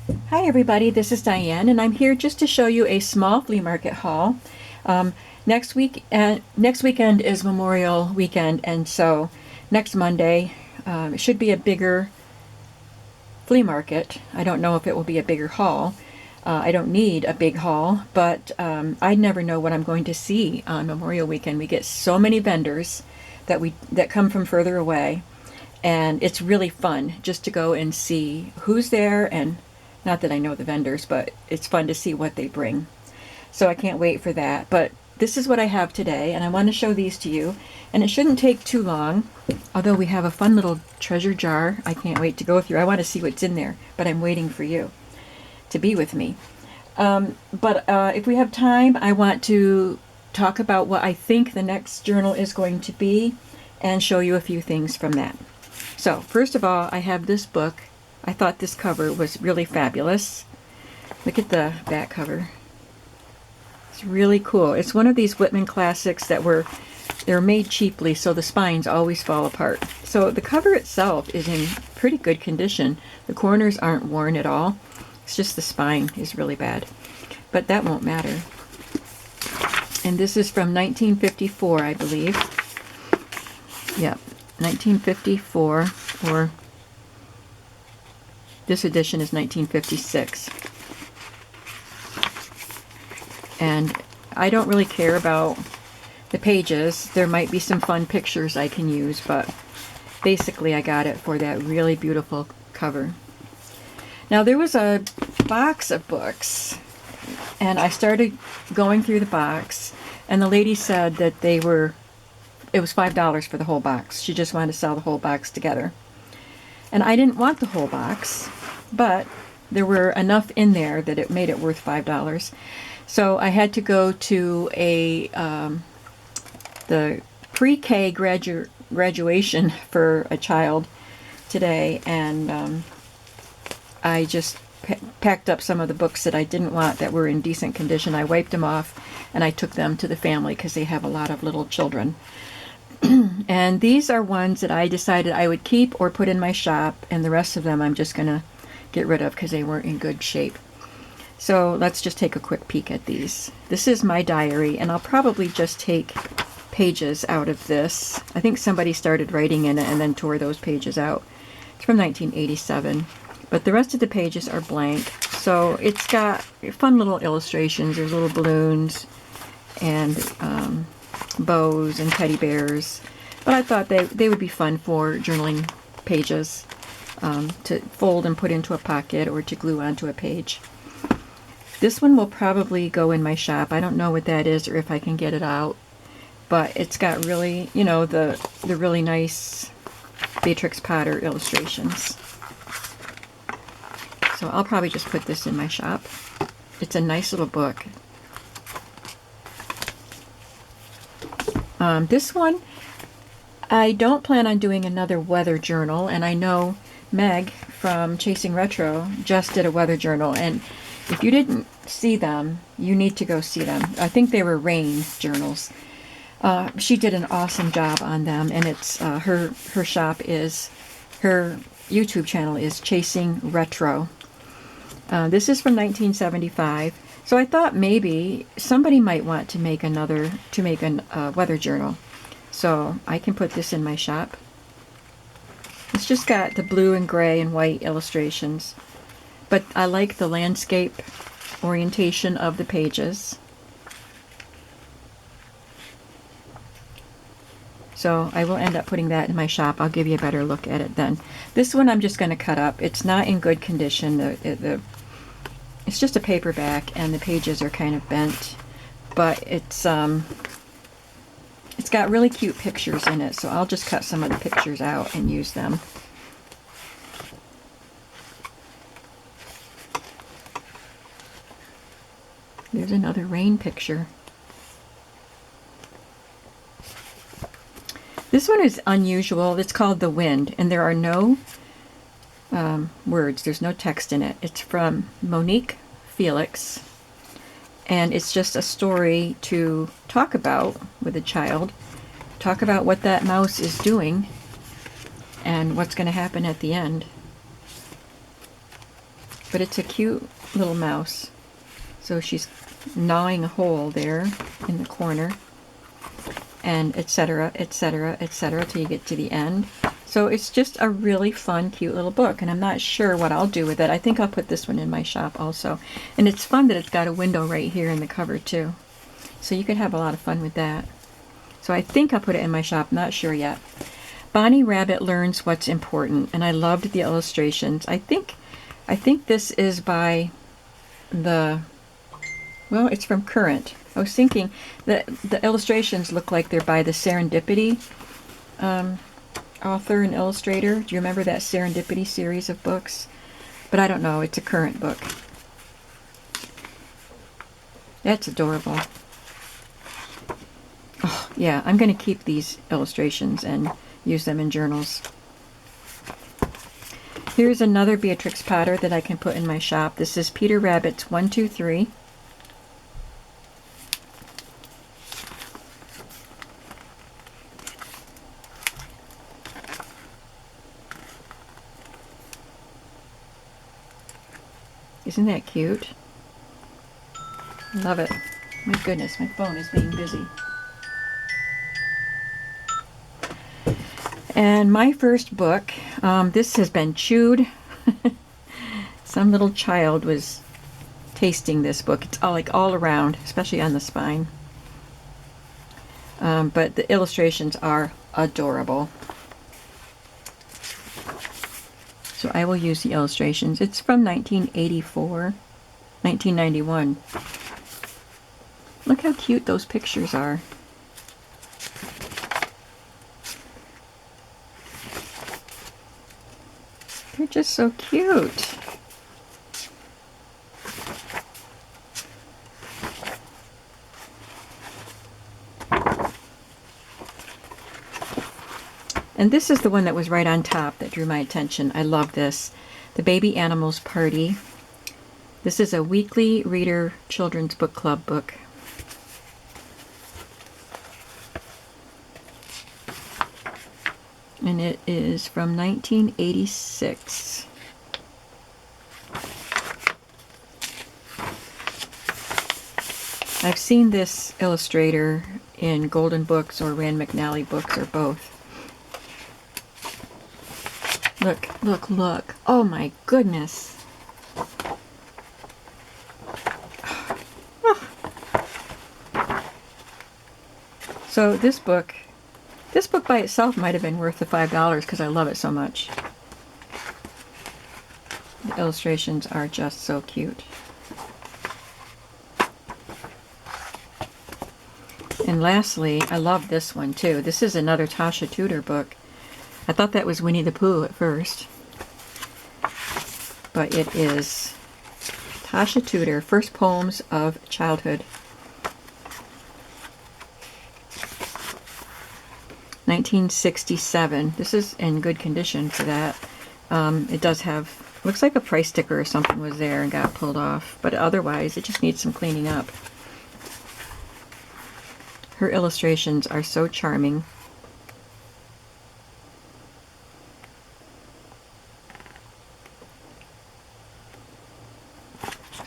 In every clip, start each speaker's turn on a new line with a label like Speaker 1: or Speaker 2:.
Speaker 1: Hi everybody, this is Diane, and I'm here just to show you a small flea market haul. Um, next weekend is Memorial Weekend, and so next Monday it should be a bigger flea market. I don't know if it will be a bigger haul. I don't need a big haul, but I never know what I'm going to see on Memorial Weekend. We get so many vendors that come from further away, and it's really fun just to go and see who's there. And not that I know the vendors, but it's fun to see what they bring. So I can't wait for that. But this is what I have today, and I want to show these to you. And it shouldn't take too long, although we have a fun little treasure jar I can't wait to go through. I want to see what's in there, but I'm waiting for you to be with me. But if we have time, I want to talk about what I think the next journal is going to be and show you a few things from that. So, first of all, I have this book. I thought this cover was really fabulous. Look at the back cover. It's really cool. It's one of these Whitman classics they're made cheaply, so the spines always fall apart. So the cover itself is in pretty good condition. The corners aren't worn at all. It's just the spine is really bad. But that won't matter. And this is from 1954, I believe. Yep, 1954, or this edition is 1956. And I don't really care about the pages. There might be some fun pictures I can use, but basically I got it for that really beautiful cover. Now there was a box of books, and I started going through the box, and the lady said that it was $5 for the whole box. She just wanted to sell the whole box together. And I didn't want the whole box, but there were enough in there that it made it worth $5. So I had to go to the pre-K graduation for a child today, and I just packed up some of the books that I didn't want that were in decent condition. I wiped them off, and I took them to the family because they have a lot of little children. And these are ones that I decided I would keep or put in my shop, and the rest of them I'm just going to get rid of because they weren't in good shape. So let's just take a quick peek at these. This is my diary, and I'll probably just take pages out of this. I think somebody started writing in it and then tore those pages out. It's from 1987, but the rest of the pages are blank. So it's got fun little illustrations. There's little balloons and bows and teddy bears, but I thought they would be fun for journaling pages, to fold and put into a pocket or to glue onto a page. This one will probably go in my shop. I don't know what that is or if I can get it out, but it's got really, the really nice Beatrix Potter illustrations. So I'll probably just put this in my shop. It's a nice little book. This one, I don't plan on doing another weather journal, and I know Meg from Chasing Retro just did a weather journal, and if you didn't see them, you need to go see them. I think they were rain journals. She did an awesome job on them, and it's her YouTube channel is Chasing Retro. This is from 1975. So I thought maybe somebody might want to make a weather journal. So I can put this in my shop. It's just got the blue and gray and white illustrations, but I like the landscape orientation of the pages. So I will end up putting that in my shop. I'll give you a better look at it then. This one I'm just going to cut up. It's not in good condition. It's just a paperback, and the pages are kind of bent, but it's got really cute pictures in it, so I'll just cut some of the pictures out and use them. There's another rain picture. This one is unusual. It's called The Wind, and there are no words. There's no text in it. It's from Monique Felix, and it's just a story to talk about with a child. Talk about what that mouse is doing and what's going to happen at the end. but it's a cute little mouse. So she's gnawing a hole there in the corner, and etc., etc., etc., till you get to the end. So it's just a really fun, cute little book, and I'm not sure what I'll do with it. I think I'll put this one in my shop also. And it's fun that it's got a window right here in the cover too. So you could have a lot of fun with that. So I think I'll put it in my shop, not sure yet. Bonnie Rabbit Learns What's Important, and I loved the illustrations. I think this is by the, well, it's from Current. I was thinking that the illustrations look like they're by the Serendipity author and illustrator. Do you remember that Serendipity series of books? But I don't know. It's a Current book. That's adorable. Oh, yeah, I'm going to keep these illustrations and use them in journals. Here's another Beatrix Potter that I can put in my shop. This is Peter Rabbit's 1, 2, 3. Isn't that cute? Love it. My goodness, my phone is being busy. And my first book, this has been chewed. Some little child was tasting this book. It's all around, especially on the spine. But the illustrations are adorable. So I will use the illustrations. It's from 1984, 1991. Look how cute those pictures are. They're just so cute. And this is the one that was right on top that drew my attention. I love this. The Baby Animals Party. This is a weekly reader children's book club book. And it is from 1986. I've seen this illustrator in Golden Books or Rand McNally books or both. Look, look, look. Oh my goodness. So this book by itself might have been worth the $5 because I love it so much. The illustrations are just so cute. And lastly, I love this one too. This is another Tasha Tudor book. I thought that was Winnie the Pooh at first, but it is Tasha Tudor, First Poems of Childhood. 1967. This is in good condition for that. It does have, looks like a price sticker or something was there and got pulled off, but otherwise it just needs some cleaning up. Her illustrations are so charming.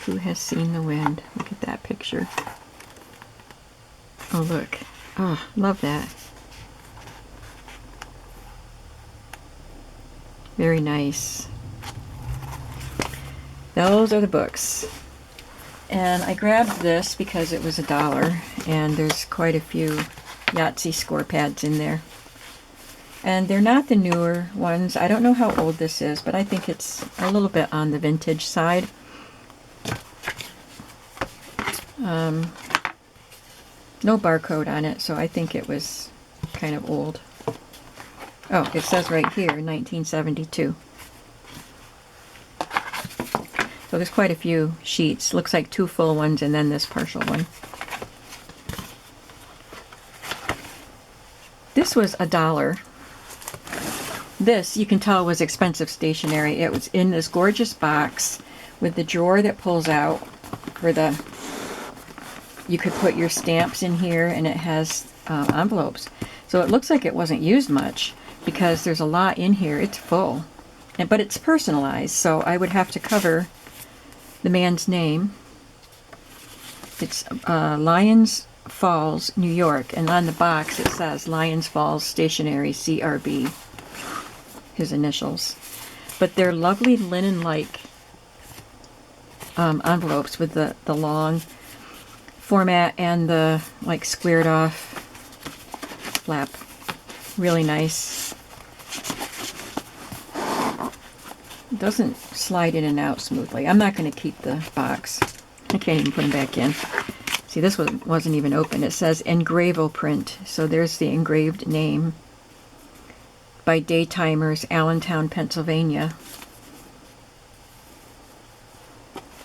Speaker 1: Who has seen the wind? Look at that picture. Oh, look. Oh, love that. Very nice. Those are the books. And I grabbed this because it was $1, and there's quite a few Yahtzee score pads in there. And they're not the newer ones. I don't know how old this is, but I think it's a little bit on the vintage side. No barcode on it, so I think it was kind of old. Oh, it says right here, 1972. So there's quite a few sheets. Looks like 2 full ones and then this partial one. This was $1. This, you can tell, was expensive stationery. It was in this gorgeous box with the drawer that pulls out where you could put your stamps in here, and it has envelopes. So it looks like it wasn't used much because there's a lot in here. It's full, but it's personalized, so I would have to cover the man's name. It's Lyons Falls, New York, and on the box it says Lyons Falls Stationery, CRB, his initials. But they're lovely linen-like envelopes with the long format and the like squared off flap. Really nice. It doesn't slide in and out smoothly. I'm not going to keep the box. I can't even put them back in. See, this one wasn't even open. It says Engravo print. So there's the engraved name. By Daytimers, Allentown, Pennsylvania.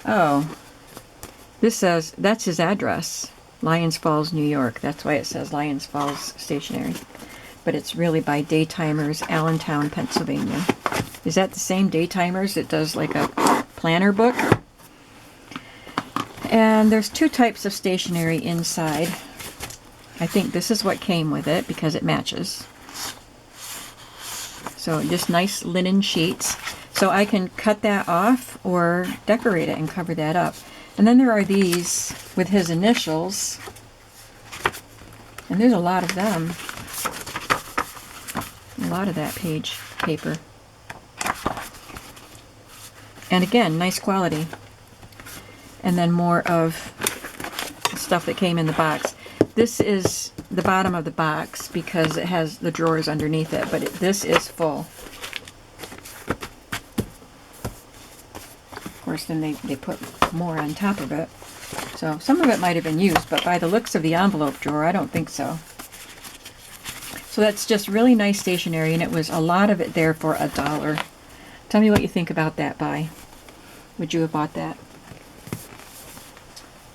Speaker 1: Oh, this says, that's his address. Lyons Falls, New York. That's why it says Lyons Falls Stationery. But it's really by Daytimers, Allentown, Pennsylvania. Is that the same Daytimers that does like a planner book? And there's two types of stationery inside. I think this is what came with it because it matches. So just nice linen sheets. So I can cut that off or decorate it and cover that up. And then there are these with his initials. And there's a lot of them. A lot of that page paper. And again, nice quality. And then more of stuff that came in the box. This is the bottom of the box because it has the drawers underneath it, but this is full. Of course, then they put more on top of it. So some of it might have been used, but by the looks of the envelope drawer, I don't think so. So that's just really nice stationery, and it was a lot of it there for $1. Tell me what you think about that buy. Would you have bought that?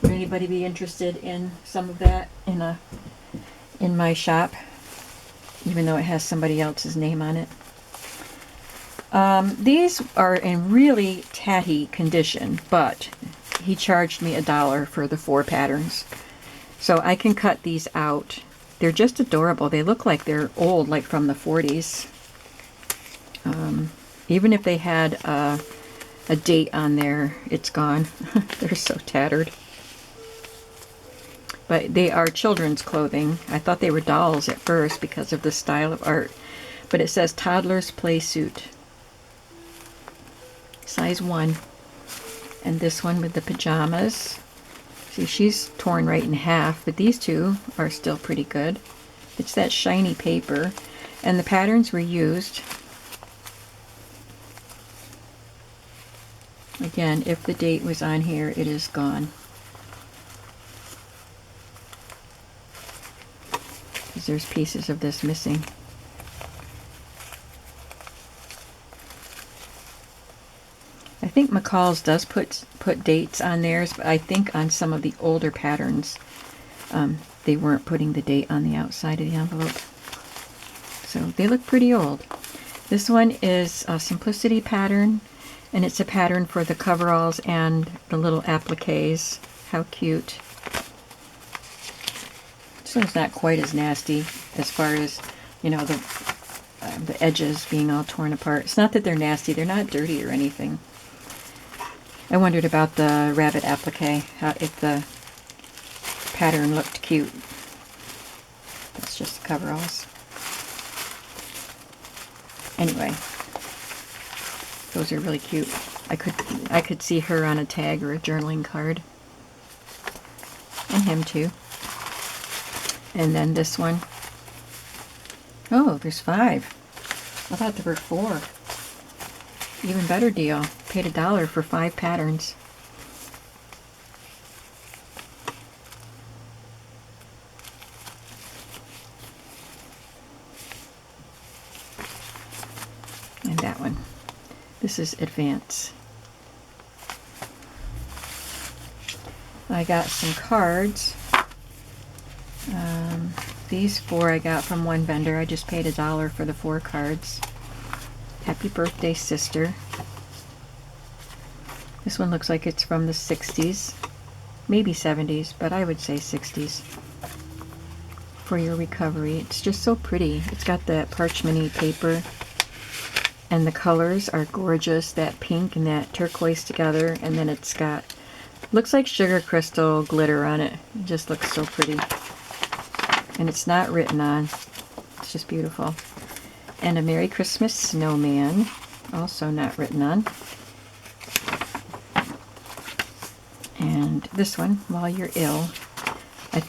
Speaker 1: Would anybody be interested in some of that in my shop, even though it has somebody else's name on it? These are in really tatty condition, but he charged me $1 for the 4 patterns. So I can cut these out. They're just adorable. They look like they're old, like from the 40s. Even if they had a date on there, it's gone. They're so tattered. But they are children's clothing. I thought they were dolls at first because of the style of art. But it says toddler's play suit. Size 1. And this one with the pajamas. See, she's torn right in half, but these two are still pretty good. It's that shiny paper. And the patterns were used. Again, if the date was on here, it is gone. Because there's pieces of this missing. I think McCall's does put dates on theirs, but I think on some of the older patterns, they weren't putting the date on the outside of the envelope. So they look pretty old. This one is a Simplicity pattern, and it's a pattern for the coveralls and the little appliques. How cute. This one's not quite as nasty as far as, you know, the edges being all torn apart. It's not that they're nasty. They're not dirty or anything. I wondered about the rabbit applique, if the pattern looked cute. That's just the coveralls. Anyway, those are really cute. I could see her on a tag or a journaling card. And him too. And then this one. Oh, there's 5. I thought there were 4. Even better deal. Paid $1 for 5 patterns. And that one. This is Advance. I got some cards. These 4 I got from one vendor. I just paid $1 for the 4 cards. Happy birthday, sister. This one looks like it's from the 60s. Maybe 70s, but I would say 60s. For your recovery. It's just so pretty. It's got that parchment-y paper. And the colors are gorgeous, that pink and that turquoise together, and then it's got, looks like sugar crystal glitter on it. It just looks so pretty. And it's not written on. It's just beautiful. And a Merry Christmas snowman, also not written on. And this one, While You're Ill.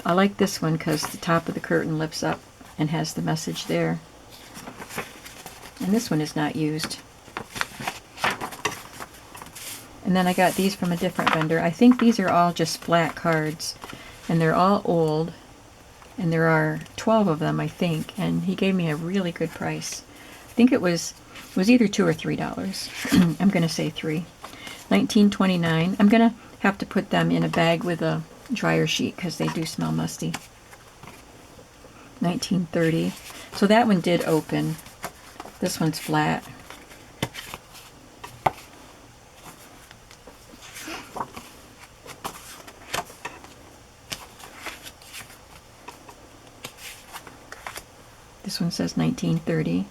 Speaker 1: I like this one because the top of the curtain lifts up and has the message there. And this one is not used. And then I got these from a different vendor. I think these are all just flat cards, and they're all old, and there are 12 of them, I think, and he gave me a really good price. I think it was either $2 or $3. I'm going to say $3. $19.29. I'm going to have to put them in a bag with a dryer sheet because they do smell musty. $19.30. So that one did open. This one's flat. This one says 1930.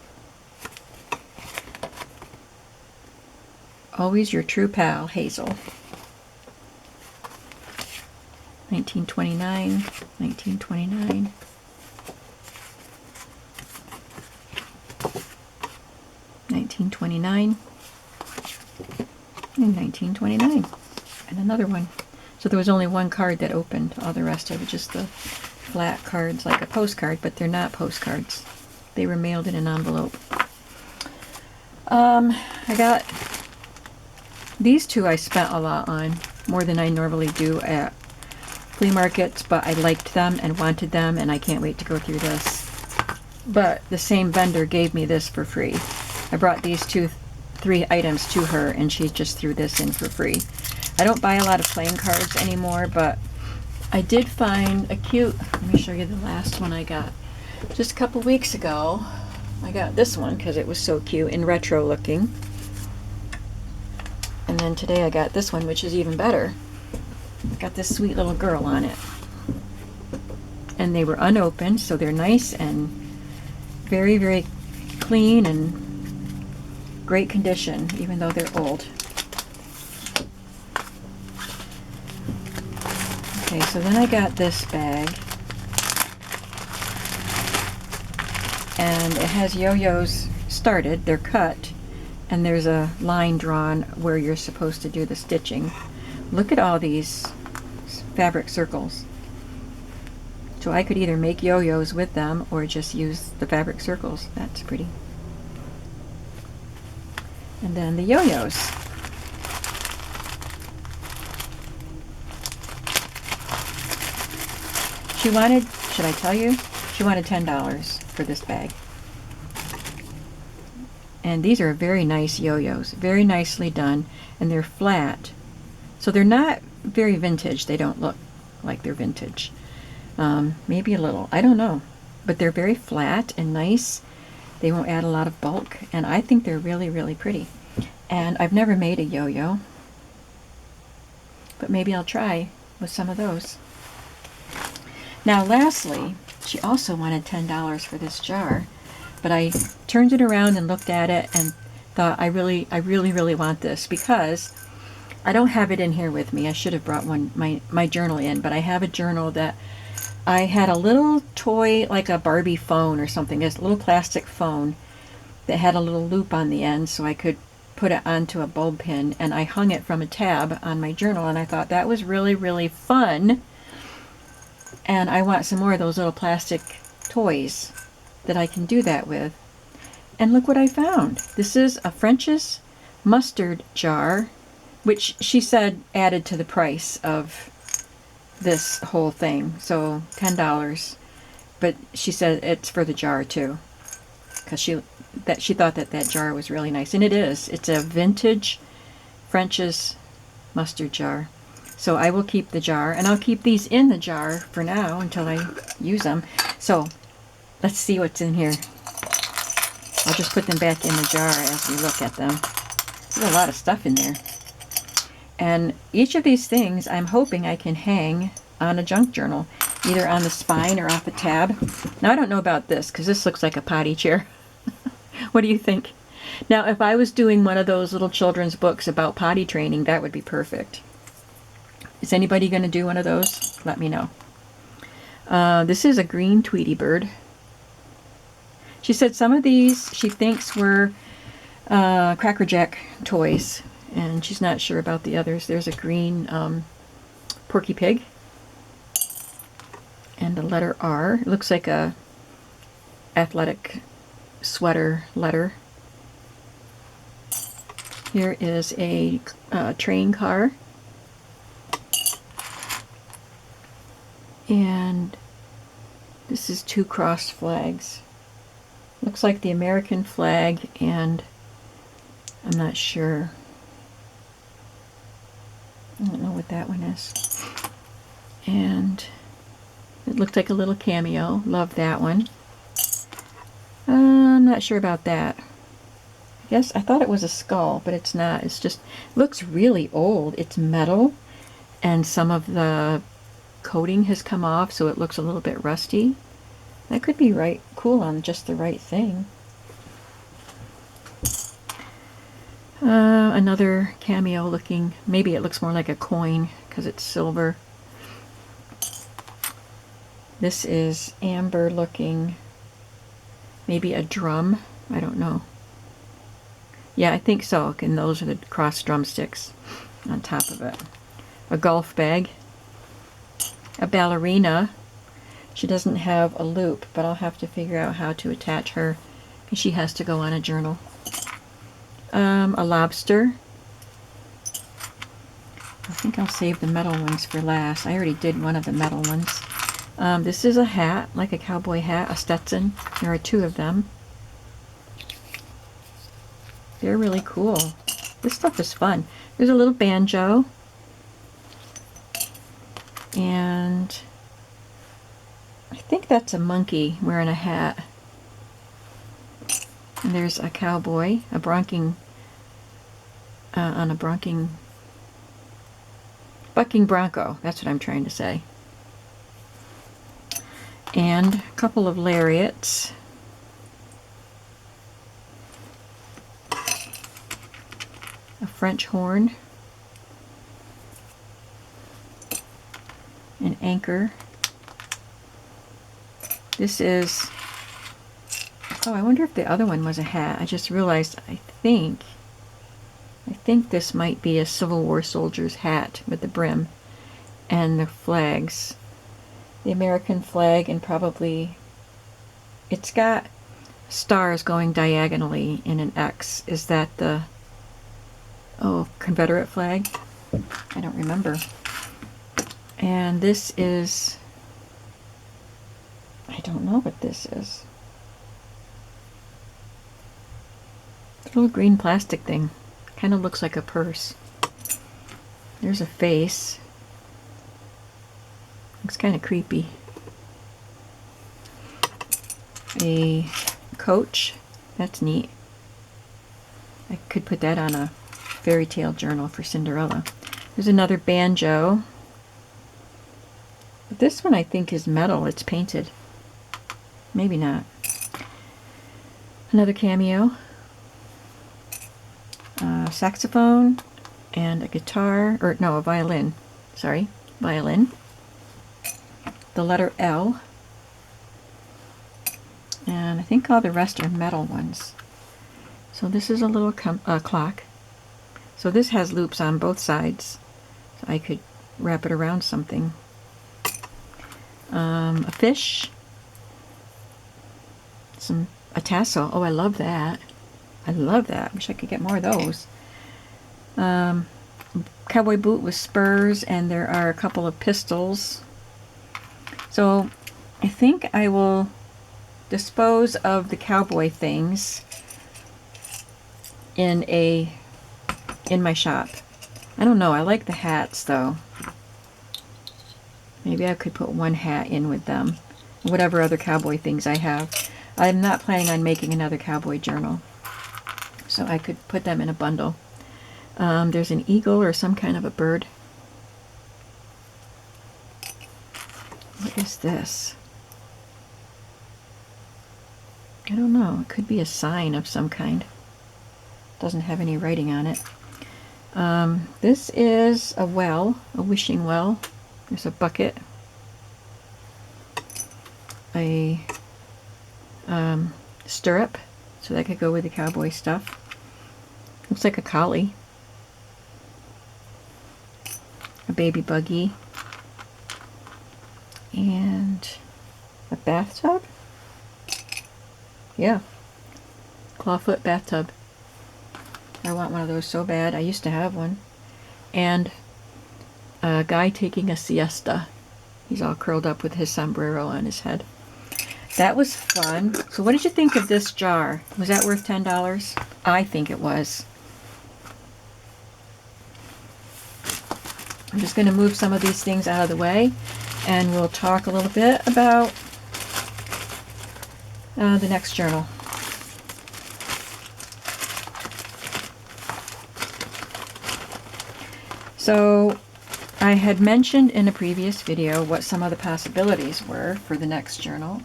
Speaker 1: Always your true pal, Hazel. 1929, 1929. $19.29 and $19.29, and another one. So there was only one card that opened. All the rest of it just the flat cards, like a postcard, but they're not postcards. They were mailed in an envelope. I got these two. I spent a lot on, more than I normally do at flea markets, but I liked them and wanted them, and I can't wait to go through this. But the same vendor gave me this for free. I brought these three items to her, and she just threw this in for free. I don't buy a lot of playing cards anymore, but I did find a cute, let me show you the last one I got. Just a couple weeks ago, I got this one because it was so cute and retro looking. And then today I got this one, which is even better. Got this sweet little girl on it. And they were unopened, so they're nice and very, very clean and great condition, even though they're old. Okay, so then I got this bag, and it has yo-yos started. They're cut, and there's a line drawn where you're supposed to do the stitching. Look at all these fabric circles. So I could either make yo-yos with them or just use the fabric circles. That's pretty. And then the yo-yos. She wanted, should I tell you? She wanted $10 for this bag. And these are very nice yo-yos, very nicely done, and they're flat. So they're not very vintage. They don't look like they're vintage. Maybe a little, I don't know. But they're very flat and nice. They won't add a lot of bulk, and I think they're really, really pretty. And I've never made a yo-yo, but maybe I'll try with some of those. Now lastly, she also wanted $10 for this jar, but I turned it around and looked at it and thought I really want this because I don't have it in here with me. I should have brought my journal in, but I have a journal that I had a little toy, like a Barbie phone or something. It's a little plastic phone that had a little loop on the end so I could put it onto a bulb pin, and I hung it from a tab on my journal, and I thought that was really, really fun. And I want some more of those little plastic toys that I can do that with. And look what I found. This is a French's mustard jar, which she said added to the price of this whole thing, so $10. But she said it's for the jar too, because she thought that jar was really nice, and it is. It's a vintage French's mustard jar. So I will keep the jar, and I'll keep these in the jar for now until I use them. So let's see what's in here. I'll just put them back in the jar as we look at them. There's a lot of stuff in there. And each of these things I'm hoping I can hang on a junk journal, either on the spine or off a tab. Now I don't know about this, because this looks like a potty chair. What do you think? Now, if I was doing one of those little children's books about potty training, that would be perfect. Is anybody going to do one of those? Let me know. This is a green Tweety bird. She said some of these she thinks were Cracker Jack toys, and she's not sure about the others. There's a green Porky Pig and the letter R. It looks like a athletic sweater letter. Here is a train car. And this is 2 crossed flags. Looks like the American flag, and I'm not sure. I don't know what that one is. And it looked like a little cameo. Love that one. I'm not sure about that. I guess I thought it was a skull, but it's not. It's just, looks really old. It's metal, and some of the coating has come off, so it looks a little bit rusty. That could be right cool on just the right thing. Another cameo looking, maybe it looks more like a coin because it's silver. This is amber looking, maybe a drum. I don't know. Yeah, I think so. And those are the crossed drumsticks on top of it. A golf bag. A ballerina. She doesn't have a loop, but I'll have to figure out how to attach her because she has to go on a journal. A lobster. I think I'll save the metal ones for last. I already did one of the metal ones. This is a hat, like a cowboy hat, a Stetson. There are 2 of them. They're really cool. This stuff is fun. There's a little banjo. And I think that's a monkey wearing a hat. And there's a cowboy, a bronking, bucking bronco. That's what I'm trying to say. And a couple of lariats. A French horn. An anchor. This is, oh, I wonder if the other one was a hat. I just realized, I think this might be a Civil War soldier's hat with the brim and the flags. The American flag, and probably, it's got stars going diagonally in an X. Is that the, Confederate flag? I don't remember. And this is, I don't know what this is. A little green plastic thing. Kind of looks like a purse. There's a face. Looks kind of creepy. A coach. That's neat. I could put that on a fairy tale journal for Cinderella. There's another banjo. But this one I think is metal. It's painted. Maybe not. Another cameo. Saxophone and a guitar, or no, a violin. Sorry, violin. The letter L. And I think all the rest are metal ones. So this is a little clock. So this has loops on both sides. So I could wrap it around something. A fish. A tassel. Oh, I love that. I love that. Wish I could get more of those. Cowboy boot with spurs, and there are a couple of pistols. So I think I will dispose of the cowboy things in my shop. I don't know. I like the hats though. Maybe I could put one hat in with them. Whatever other cowboy things I have. I'm not planning on making another cowboy journal. So I could put them in a bundle. There's an eagle or some kind of a bird. What is this? I don't know. It could be a sign of some kind. Doesn't have any writing on it. This is a well, a wishing well. There's a bucket, a stirrup, so that could go with the cowboy stuff. Looks like a collie. A baby buggy. And a bathtub? Yeah. Clawfoot bathtub. I want one of those so bad. I used to have one. And a guy taking a siesta. He's all curled up with his sombrero on his head. That was fun. So what did you think of this jar? Was that worth $10? I think it was. I'm just going to move some of these things out of the way, and we'll talk a little bit about the next journal. So I had mentioned in a previous video what some of the possibilities were for the next journal,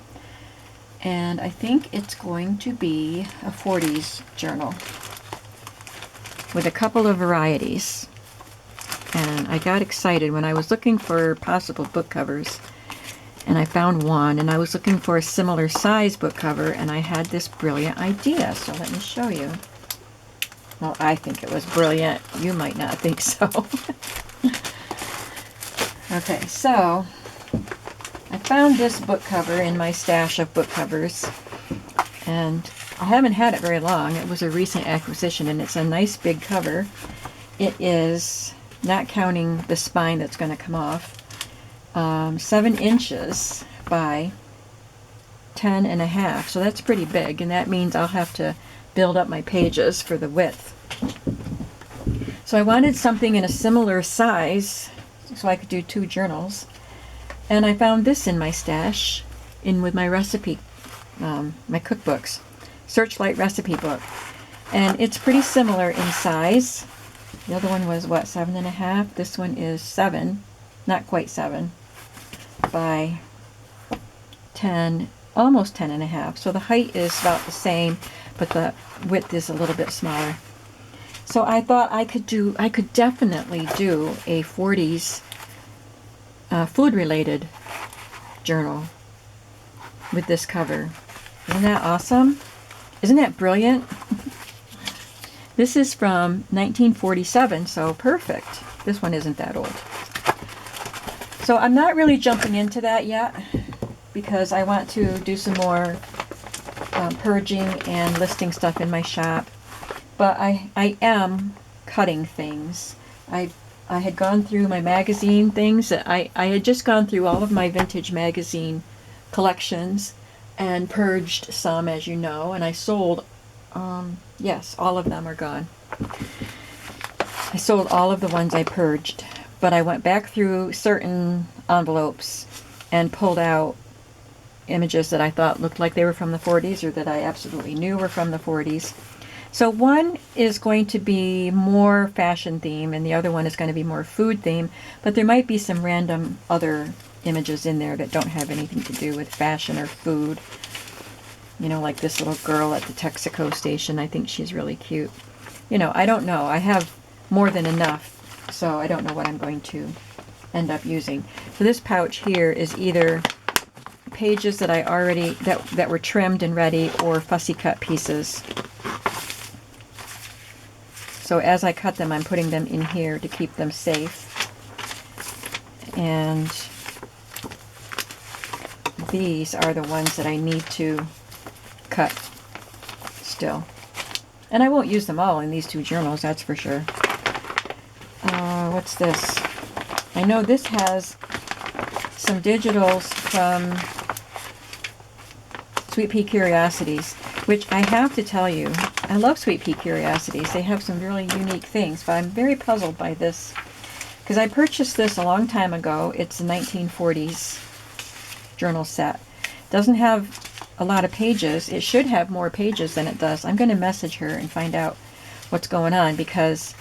Speaker 1: and I think it's going to be a 40s journal with a couple of varieties. And I got excited when I was looking for possible book covers, and I found one, and I was looking for a similar size book cover, and I had this brilliant idea. So let me show you. Well, I think it was brilliant. You might not think so. Okay, so I found this book cover in my stash of book covers, and I haven't had it very long. It was a recent acquisition, and it's a nice big cover. It is, not counting the spine that's going to come off, 7 inches by 10.5. So that's pretty big, and that means I'll have to build up my pages for the width. So I wanted something in a similar size so I could do 2 journals. And I found this in my stash, in with my recipe, my cookbooks, Searchlight recipe book. And it's pretty similar in size. The other one was, what, 7.5? This one is 7, not quite 7, by 10, almost 10.5. So the height is about the same, but the width is a little bit smaller. So I thought I could definitely do a 40s food-related journal with this cover. Isn't that awesome? Isn't that brilliant? This is from 1947, so perfect. This one isn't that old. So I'm not really jumping into that yet because I want to do some more purging and listing stuff in my shop. But I am cutting things. I had gone through my magazine things. I had just gone through all of my vintage magazine collections and purged some, as you know, and I sold, yes, all of them are gone. I sold all of the ones I purged, but I went back through certain envelopes and pulled out images that I thought looked like they were from the 40s or that I absolutely knew were from the 40s. So one is going to be more fashion theme and the other one is going to be more food theme, but there might be some random other images in there that don't have anything to do with fashion or food. You know, like this little girl at the Texaco station. I think she's really cute. You know, I don't know. I have more than enough, so I don't know what I'm going to end up using. So this pouch here is either pages that I already, that were trimmed and ready, or fussy cut pieces. So as I cut them, I'm putting them in here to keep them safe. And these are the ones that I need to cut still. And I won't use them all in these 2 journals, that's for sure. What's this? I know this has some digitals from Sweet Pea Curiosities, which I have to tell you, I love Sweet Pea Curiosities. They have some really unique things, but I'm very puzzled by this because I purchased this a long time ago. It's a 1940s journal set. Doesn't have a lot of pages. It should have more pages than it does. I'm going to message her and find out what's going on, because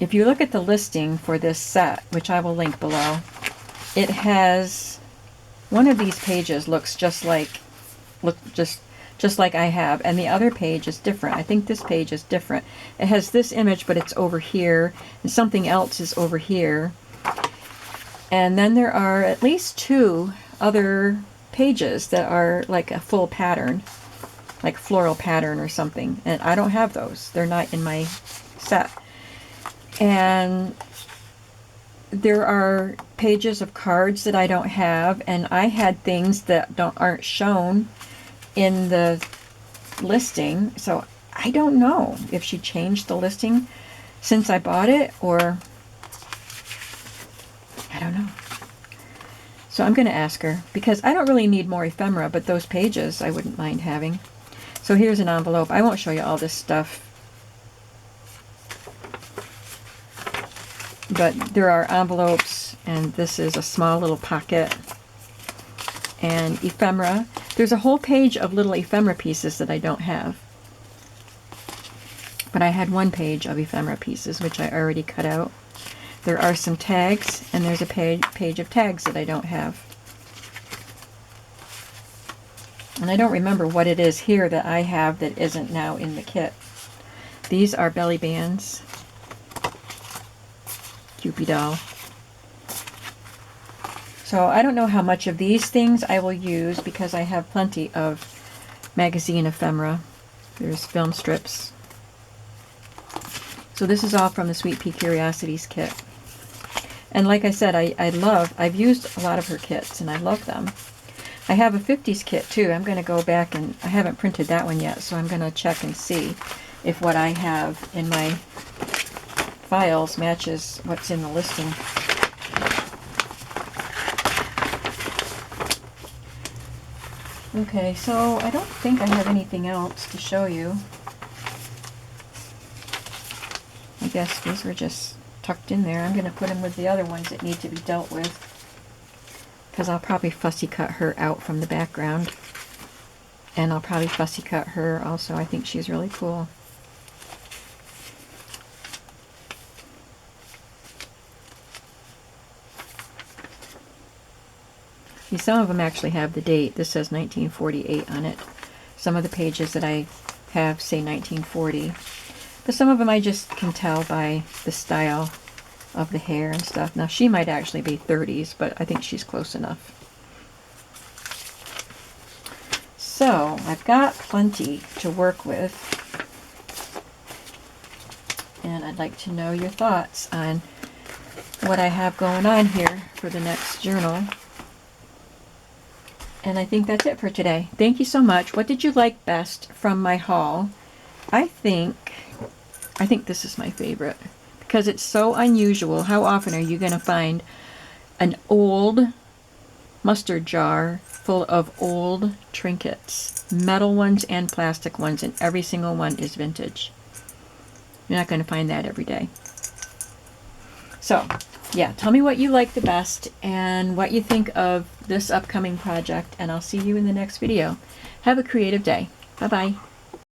Speaker 1: if you look at the listing for this set, which I will link below, it has one of these pages looks just just like I have. And the other page is different. I think this page is different. It has this image, but it's over here, and something else is over here. And then there are at least 2 other pages that are like a full pattern, like floral pattern or something. And I don't have those. They're not in my set. And there are pages of cards that I don't have, and I had things that aren't shown in the listing, so I don't know if she changed the listing since I bought it, or I don't know. So I'm going to ask her, because I don't really need more ephemera, but those pages I wouldn't mind having. So here's an envelope. I won't show you all this stuff, but there are envelopes, and this is a small little pocket, and ephemera. There's a whole page of little ephemera pieces that I don't have, but I had 1 page of ephemera pieces, which I already cut out. There are some tags, and there's a page of tags that I don't have. And I don't remember what it is here that I have that isn't now in the kit. These are belly bands. Cupid doll. So I don't know how much of these things I will use, because I have plenty of magazine ephemera. There's film strips. So this is all from the Sweet Pea Curiosities kit. And like I said, I've used a lot of her kits, and I love them. I have a 50s kit too. I'm going to go back, and I haven't printed that one yet, so I'm going to check and see if what I have in my files matches what's in the listing. Okay, so I don't think I have anything else to show you. I guess these were just tucked in there. I'm going to put them with the other ones that need to be dealt with, because I'll probably fussy cut her out from the background. And I'll probably fussy cut her also. I think she's really cool. See, some of them actually have the date. This says 1948 on it. Some of the pages that I have say 1940. But some of them I just can tell by the style of the hair and stuff. Now, she might actually be 30s, but I think she's close enough. So, I've got plenty to work with. And I'd like to know your thoughts on what I have going on here for the next journal. And I think that's it for today. Thank you so much. What did you like best from my haul? I think this is my favorite, because it's so unusual. How often are you going to find an old mustard jar full of old trinkets, metal ones and plastic ones, and every single one is vintage? You're not going to find that every day. So, yeah, tell me what you like the best and what you think of this upcoming project, and I'll see you in the next video. Have a creative day. Bye-bye.